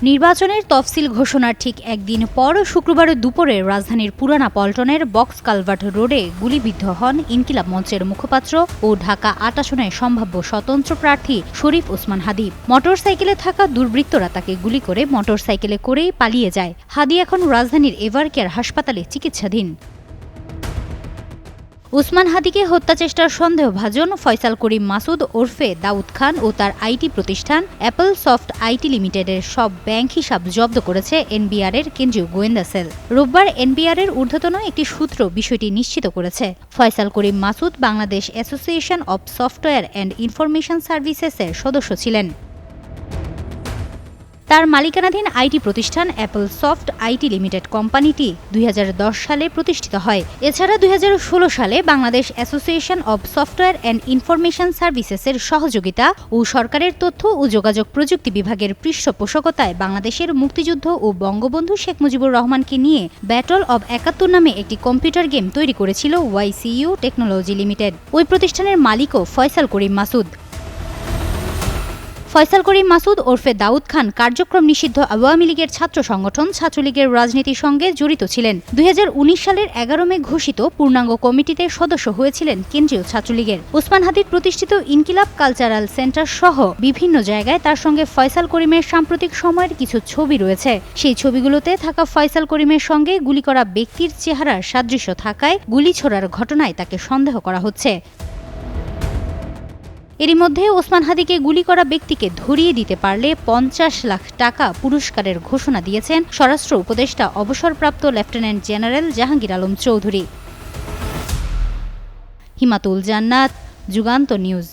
নির্বাচনের তফসিল ঘোষণার ঠিক একদিন পর শুক্রবার দুপুরে রাজধানীর পুরানা পল্টনের বক্স কালভার্ট রোডে গুলিবিদ্ধ হন ইনকিলাব মঞ্চের মুখপাত্র ও ঢাকা ৮ আসনের সম্ভাব্য স্বতন্ত্র প্রার্থী শরীফ ওসমান হাদী। মোটরসাইকেলে থাকা দুর্বৃত্তরা তাকে গুলি করে মোটরসাইকেলে করেই পালিয়ে যায়। হাদী এখন রাজধানীর এভারকেয়ার হাসপাতালে চিকিৎসাধীন। ওসমান হাদীকে হত্যাচেষ্টার সন্দেহভাজন ফয়সাল করিম মাসুদ ওরফে দাউদ খান ও তার আইটি প্রতিষ্ঠান অ্যাপল সফট আইটি লিমিটেডের সব ব্যাংক হিসাব জব্দ করেছে এনবিআরের কেন্দ্রীয় গোয়েন্দা সেল। রোববার এনবিআরের ঊর্ধ্বতন একটি সূত্র বিষয়টি নিশ্চিত করেছে। Faisal Karim Masud Bangladesh association of software and information সার্ভিসেসের সদস্য ছিলেন। তার মালিকানাধীন আইটি প্রতিষ্ঠান অ্যাপল সফট আইটি লিমিটেড কোম্পানিটি ২০১০ সালে প্রতিষ্ঠিত হয়। এছাড়া ২০১৬ সালে Bangladesh association of software and information সার্ভিসেসের সহযোগিতা ও সরকারের তথ্য ও যোগাযোগ প্রযুক্তি বিভাগের পৃষ্ঠপোষকতায় বাংলাদেশের মুক্তিযুদ্ধ ও বঙ্গবন্ধু শেখ মুজিবুর রহমানকে নিয়ে ব্যাটল অব ৭১ নামে একটি কম্পিউটার গেম তৈরি করেছিল ওয়াইসিইউ টেকনোলজি লিমিটেড। ওই প্রতিষ্ঠানের মালিকও ফয়সাল করিম মাসুদ। ফয়সাল করিম মাসুদ ওরফে দাউদ খান কার্যক্রম নিষিদ্ধ আওয়ামী লীগের ছাত্র সংগঠন ছাত্রলীগের রাজনীতির সঙ্গে জড়িত ছিলেন। ২০১৯ সালের ১১ মে ঘোষিত পূর্ণাঙ্গ কমিটিতে সদস্য হয়েছিলেন কেন্দ্রীয় ছাত্রলীগের। ওসমান হাদীর প্রতিষ্ঠিত ইনকিলাব কালচারাল সেন্টার সহ বিভিন্ন জায়গায় তার সঙ্গে ফয়সাল করিমের সাম্প্রতিক সময়ের কিছু ছবি রয়েছে। সেই ছবিগুলোতে থাকা ফয়সাল করিমের সঙ্গে গুলি করা ব্যক্তির চেহারার সাদৃশ্য থাকায় গুলি ছোড়ার ঘটনায় তাকে সন্দেহ করা হচ্ছে। এরই মধ্যে ওসমান হাদীকে গুলি করা ব্যক্তিকে ধরিয়ে দিতে পারলে ৫০ লাখ টাকা পুরস্কারের ঘোষণা দিয়েছেন স্বরাষ্ট্র উপদেষ্টা অবসরপ্রাপ্ত লেফটেন্যান্ট জেনারেল জাহাঙ্গীর আলম চৌধুরী। হিমাতুল জান্নাত, যুগান্ত নিউজ।